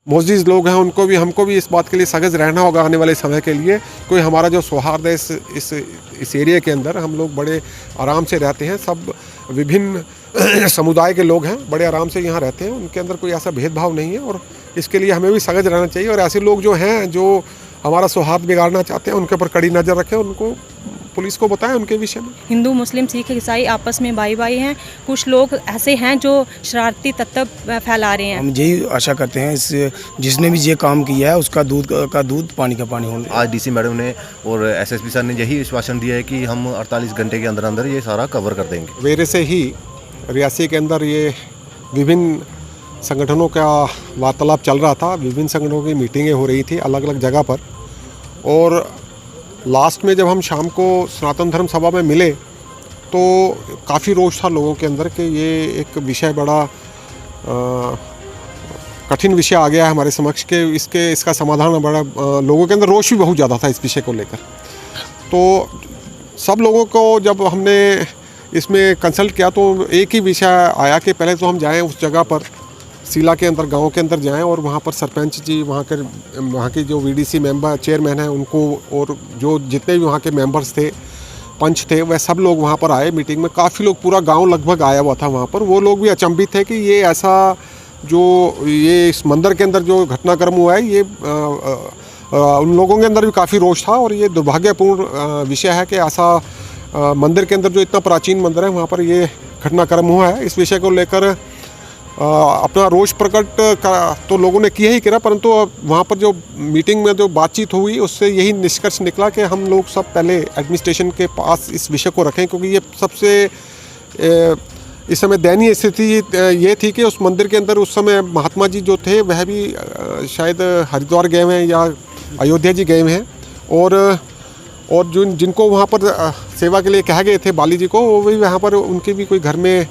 मोअज़्ज़िज़ लोग हैं उनको भी हमको भी इस बात के लिए सजग रहना होगा आने वाले समय के लिए। कोई हमारा जो सौहार्द है इस एरिया के अंदर हम लोग बड़े आराम से रहते हैं। सब विभिन्न समुदाय के लोग हैं, बड़े आराम से यहाँ रहते हैं। उनके अंदर कोई ऐसा भेदभाव नहीं है और इसके लिए हमें भी सजग रहना चाहिए। और ऐसे लोग जो हैं जो हमारा सौहार्द बिगाड़ना चाहते हैं उनके ऊपर कड़ी नज़र रखें, उनको पुलिस को बताएं उनके विषय में। हिंदू मुस्लिम सिख ईसाई आपस में भाई भाई हैं। कुछ लोग ऐसे हैं जो शरारती तत्व फैला रहे हैं। हम यही आशा करते हैं इस जिसने भी ये काम किया है उसका दूध का दूध पानी का पानी होने। आज डीसी मैडम ने और एसएसपी सर ने यही आश्वासन दिया है कि हम 48 घंटे के अंदर अंदर ये सारा कवर कर देंगे। वेरे से ही रियासी के अंदर ये विभिन्न संगठनों का वार्तालाप चल रहा था, विभिन्न संगठनों की मीटिंगें हो रही थी अलग अलग जगह पर। और लास्ट में जब हम शाम को सनातन धर्म सभा में मिले तो काफ़ी रोष था लोगों के अंदर कि ये एक विषय बड़ा कठिन विषय आ गया है हमारे समक्ष के इसका समाधान बड़ा लोगों के अंदर रोष भी बहुत ज़्यादा था इस विषय को लेकर। तो सब लोगों को जब हमने इसमें कंसल्ट किया तो एक ही विषय आया कि पहले तो हम जाएं उस जगह पर सीला के अंदर गांव के अंदर जाएं और वहां पर सरपंच जी वहां के जो वीडीसी मेंबर चेयरमैन हैं उनको और जो जितने भी वहां के मेंबर्स थे पंच थे वह सब लोग वहां पर आए मीटिंग में। काफ़ी लोग, पूरा गांव लगभग आया हुआ था वहां पर। वो लोग भी अचंभित थे कि ये ऐसा जो ये इस मंदिर के अंदर जो घटनाक्रम हुआ है ये उन लोगों के अंदर भी काफ़ी रोष था। और ये दुर्भाग्यपूर्ण विषय है कि ऐसा मंदिर के अंदर जो इतना प्राचीन मंदिर है वहाँ पर ये घटनाक्रम हुआ है। इस विषय को लेकर अपना रोष प्रकट तो लोगों ने किया ही किया, परंतु वहाँ पर जो मीटिंग में जो बातचीत हुई उससे यही निष्कर्ष निकला कि हम लोग सब पहले एडमिनिस्ट्रेशन के पास इस विषय को रखें, क्योंकि ये सबसे इस समय दयनीय स्थिति ये थी कि उस मंदिर के अंदर उस समय महात्मा जी जो थे वह भी शायद हरिद्वार गए हुए हैं या अयोध्या जी गए हुए हैं। और जिनको वहाँ पर सेवा के लिए कहा गए थे बाली जी को, वो भी वहाँ पर उनके भी कोई घर में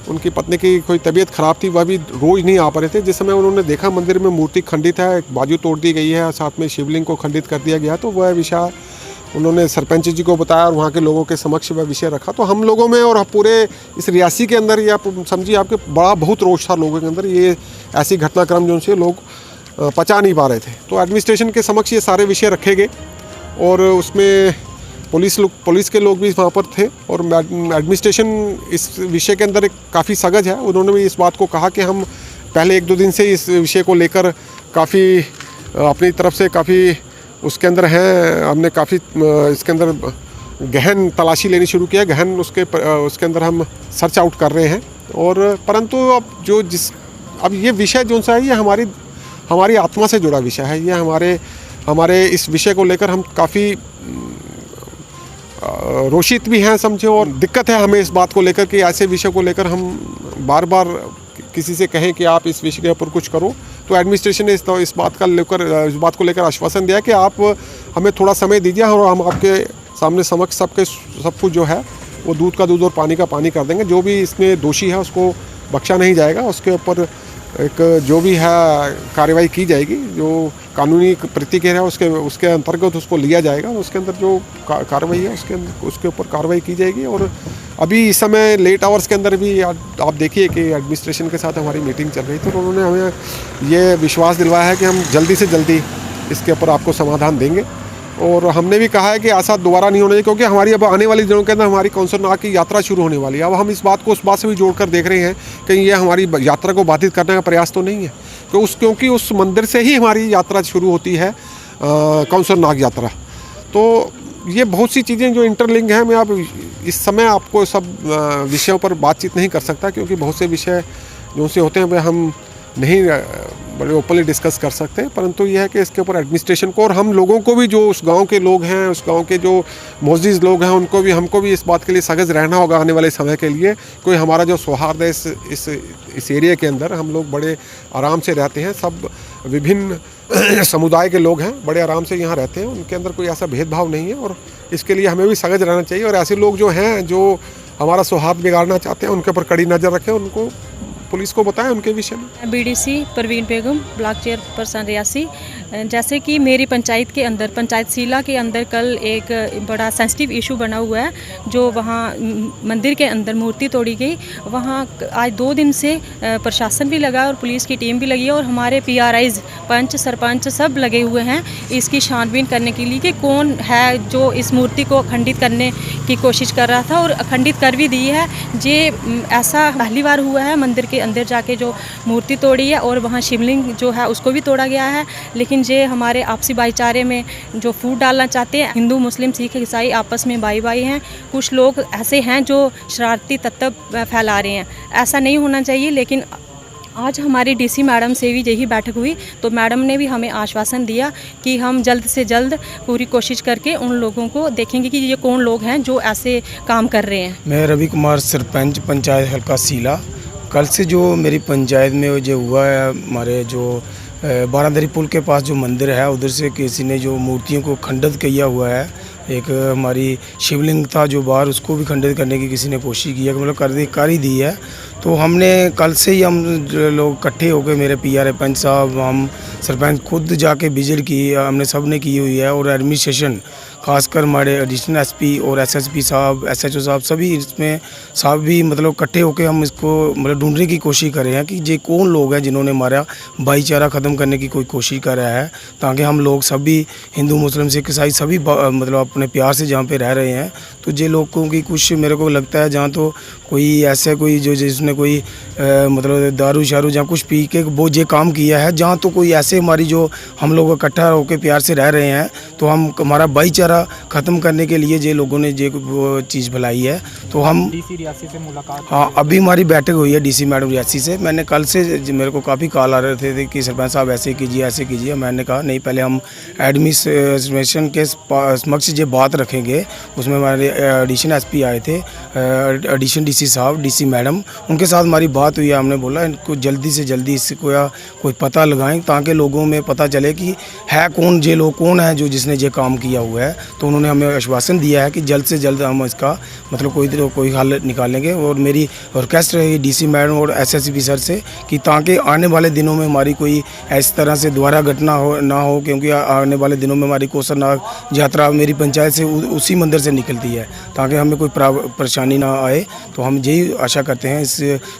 उनकी पत्नी की कोई तबीयत ख़राब थी, वह भी रोज़ नहीं आ पा रहे थे। जिस समय उन्होंने देखा मंदिर में मूर्ति खंडित है, बाजू तोड़ दी गई है, साथ में शिवलिंग को खंडित कर दिया गया, तो वह विषय उन्होंने सरपंच जी को बताया और वहाँ के लोगों के समक्ष वह विषय रखा। तो हम लोगों में और पूरे इस रियासी के अंदर या समझिए आपके बड़ा बहुत रोष था लोगों के अंदर। ये ऐसी घटनाक्रम जो उनसे लोग पचा नहीं पा रहे थे। तो एडमिनिस्ट्रेशन के समक्ष ये सारे विषय रखे गए और उसमें पुलिस के लोग भी वहाँ पर थे और एडमिनिस्ट्रेशन इस विषय के अंदर काफ़ी सजग है। उन्होंने भी इस बात को कहा कि हम पहले 1-2 दिन से इस विषय को लेकर काफ़ी अपनी तरफ से काफ़ी उसके अंदर हैं, हमने काफ़ी इसके अंदर गहन तलाशी लेनी शुरू किया, गहन उसके अंदर हम सर्च आउट कर रहे हैं। और परंतु अब ये विषय जो सा है ये हमारी आत्मा से जुड़ा विषय है। ये हमारे इस विषय को लेकर हम काफ़ी रोषित भी हैं समझे, और दिक्कत है हमें इस बात को लेकर कि ऐसे विषय को लेकर हम बार बार किसी से कहें कि आप इस विषय के ऊपर कुछ करो। तो एडमिनिस्ट्रेशन ने इस बात को लेकर आश्वासन दिया कि आप हमें थोड़ा समय दीजिए और हम आपके सामने समक्ष सब कुछ जो है वो दूध का दूध और पानी का पानी कर देंगे। जो भी इसमें दोषी है उसको बख्शा नहीं जाएगा, उसके ऊपर एक जो भी है कार्रवाई की जाएगी, जो कानूनी प्रतिक्रिया है उसके अंतर्गत उसको लिया जाएगा और उसके अंदर जो कार्रवाई है उसके ऊपर कार्रवाई की जाएगी। और अभी इस समय लेट आवर्स के अंदर भी आप देखिए कि एडमिनिस्ट्रेशन के साथ हमारी मीटिंग चल रही थी, तो उन्होंने हमें ये विश्वास दिलवाया है कि हम जल्दी से जल्दी इसके ऊपर आपको समाधान देंगे। और हमने भी कहा है कि ऐसा दोबारा नहीं होना चाहिए, क्योंकि हमारी अब आने वाली दिनों के अंदर हमारी कौंसलनाग की यात्रा शुरू होने वाली है। अब हम इस बात को उस बात से भी जोड़कर देख रहे हैं कि ये हमारी यात्रा को बाधित करने का प्रयास तो नहीं है, क्योंकि उस मंदिर से ही हमारी यात्रा शुरू होती है, कौंसलनाग यात्रा। तो ये बहुत सी चीज़ें जो इंटरलिंक हैं, मैं अब इस समय आपको सब विषयों पर बातचीत नहीं कर सकता, क्योंकि बहुत से विषय जो से होते हैं वह हम नहीं बड़े ओपनली डिस्कस कर सकते। परंतु यह है कि इसके ऊपर एडमिनिस्ट्रेशन को और हम लोगों को भी, जो उस गांव के लोग हैं, उस गांव के जो मोअज़्ज़िज़ लोग हैं, हमको भी इस बात के लिए सजग रहना होगा आने वाले समय के लिए। कोई हमारा जो सौहार्द है इस एरिया के अंदर हम लोग बड़े आराम से रहते हैं। सब विभिन्न समुदाय के लोग हैं, बड़े आराम से यहाँ रहते हैं। उनके अंदर कोई ऐसा भेदभाव नहीं है और इसके लिए हमें भी सजग रहना चाहिए। और ऐसे लोग जो हैं जो हमारा सौहार्द बिगाड़ना चाहते हैं उनके ऊपर कड़ी नज़र रखें, उनको पुलिस को बताएं उनके विषय में। बीडीसी परवीन बेगम, ब्लॉक चेयरपर्सन रियासी। जैसे कि मेरी पंचायत के अंदर, पंचायत सीला के अंदर कल एक बड़ा सेंसिटिव इशू बना हुआ है, जो वहाँ मंदिर के अंदर मूर्ति तोड़ी गई। वहाँ आज 2 दिन से प्रशासन भी लगा और पुलिस की टीम भी लगी है और हमारे PRIs, पंच, सरपंच सब लगे हुए हैं इसकी छानबीन करने के लिए कि कौन है जो इस मूर्ति को खंडित करने की कोशिश कर रहा था और खंडित कर भी दी है। जे ऐसा पहली बार हुआ है, मंदिर के अंदर जाके जो मूर्ति तोड़ी है और वहाँ शिवलिंग जो है उसको भी तोड़ा गया है। लेकिन जे हमारे आपसी भाईचारे में जो फूट डालना चाहते हैं, हिंदू मुस्लिम सिख ईसाई आपस में भाई भाई हैं, कुछ लोग ऐसे हैं जो शरारती तत्व फैला रहे हैं। ऐसा नहीं होना चाहिए। लेकिन आज हमारी DC मैडम से भी यही बैठक हुई तो मैडम ने भी हमें आश्वासन दिया कि हम जल्द से जल्द पूरी कोशिश करके उन लोगों को देखेंगे कि ये कौन लोग हैं जो ऐसे काम कर रहे हैं। मैं रवि कुमार, सरपंच पंचायत हल्का सीला। कल से जो मेरी पंचायत में जो हुआ है, हमारे जो बारादरी पुल के पास जो मंदिर है उधर से किसी ने जो मूर्तियों को खंडित किया हुआ है। एक हमारी शिवलिंग था जो बाहर, उसको भी खंडित करने की किसी ने कोशिश की है, मतलब कर ही दी है। तो हमने कल से ही हम लोग इकट्ठे होकर, मेरे PRA पंच साहब, हम सरपंच खुद जाके विजिट की, हमने सब ने की हुई है। और एडमिनिस्ट्रेशन खासकर हमारे एडिशनल SP और SSP साहब, SHO साहब, सभी इसमें साहब भी मतलब इकट्ठे होकर हम इसको मतलब ढूंढने की कोशिश कर रहे हैं कि ये कौन लोग हैं जिन्होंने हमारा भाईचारा ख़त्म करने की कोई कोशिश कर रहा है, ताकि हम लोग सभी हिंदू मुस्लिम सिख ईसाई सभी मतलब अपने प्यार से जहाँ पे रह रहे हैं। तो ये लोगों की कुछ मेरे को लगता है जहाँ तो कोई ऐसे कोई जो जिसने कोई मतलब दारू शारू जहाँ कुछ पी के वो ये काम किया है, जहाँ तो कोई ऐसे हमारी जो हम लोग इकट्ठा होकर प्यार से रह रहे हैं, तो हम हमारा भाईचारा ख़त्म करने के लिए ये लोगों ने ये वो चीज़ भलाई है। तो हम DC रियासी से मुलाकात, हाँ, अभी हमारी बैठक हुई है DC मैडम रियासी से। मैंने कल से मेरे को काफ़ी कॉल आ रहे थे कि सरपंच साहब ऐसे कीजिए ऐसे कीजिए। मैंने कहा नहीं, पहले हम एडमिनिस्ट्रेशन के समक्ष ये बात रखेंगे। उसमें हमारे एडिशनल SP आए थे, एडिशनल DC साहब, DC मैडम, उनके साथ हमारी बात हुई है। हमने बोला इनको जल्दी से जल्दी इसको या कोई पता लगाएं ताकि लोगों में पता चले कि है कौन, ये लोग कौन है जो जिसने ये काम किया हुआ है। तो उन्होंने हमें आश्वासन दिया है कि जल्द से जल्द हम इसका मतलब कोई हल निकालेंगे। और मेरी रिक्वेस्ट रहेगी DC मैडम और SSP सर से कि ताकि आने वाले दिनों में हमारी कोई इस तरह से दोबारा घटना ना हो, क्योंकि आने वाले दिनों में हमारी कोसरनाग यात्रा मेरी पंचायत से उसी मंदिर से निकलती है, ताकि हमें कोई परेशानी ना आए। तो हम यही आशा करते हैं इस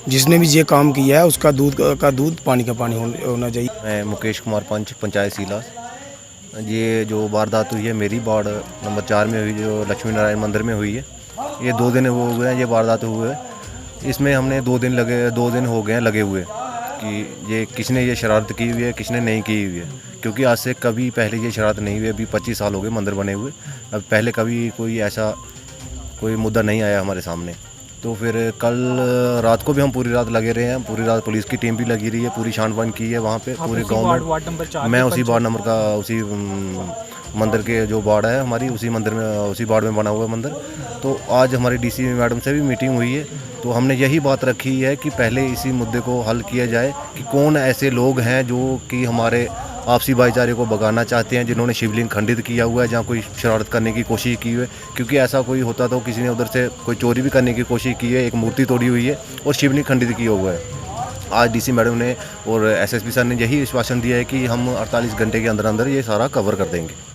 जिसने भी ये काम किया है उसका दूध पानी का पानी होना चाहिए। मैं मुकेश कुमार, पंच, पंचायत सीला। ये जो वारदात हुई है मेरी वार्ड नंबर 4 में हुई, जो लक्ष्मी नारायण मंदिर में हुई है। ये 2 दिन वो हुए हैं, ये वारदात हुए है। इसमें हमने 2 दिन हो गए हैं लगे हुए कि ये किसने ये शरारत की हुई है, किसने नहीं की हुई है। क्योंकि आज से कभी पहले ये शरारत नहीं हुई है। अभी 25 साल हो गए मंदिर बने हुए, अब पहले कभी कोई ऐसा कोई मुद्दा नहीं आया हमारे सामने। तो फिर कल रात को भी हम पूरी रात लगे रहे हैं, पूरी रात पुलिस की टीम भी लगी रही है, पूरी छानबीन की है वहाँ पे पूरे गांव में। वार्ड नंबर 4 मैं उसी वार्ड नंबर का, उसी मंदिर के जो वार्ड है हमारी, उसी मंदिर में, उसी वार्ड में बना हुआ है मंदिर। तो आज हमारी DC मैडम से भी मीटिंग हुई है। तो हमने यही बात रखी है कि पहले इसी मुद्दे को हल किया जाए कि कौन ऐसे लोग हैं जो कि हमारे आपसी भाईचारे को भगाना चाहते हैं, जिन्होंने शिवलिंग खंडित किया हुआ है, जहाँ कोई शरारत करने की कोशिश की हुई है। क्योंकि ऐसा कोई होता तो किसी ने उधर से कोई चोरी भी करने की कोशिश की है, एक मूर्ति तोड़ी हुई है और शिवलिंग खंडित किया हुआ है। आज DC मैडम ने और SSP सर ने यही आश्वासन दिया है कि हम 48 घंटे के अंदर अंदर ये सारा कवर कर देंगे।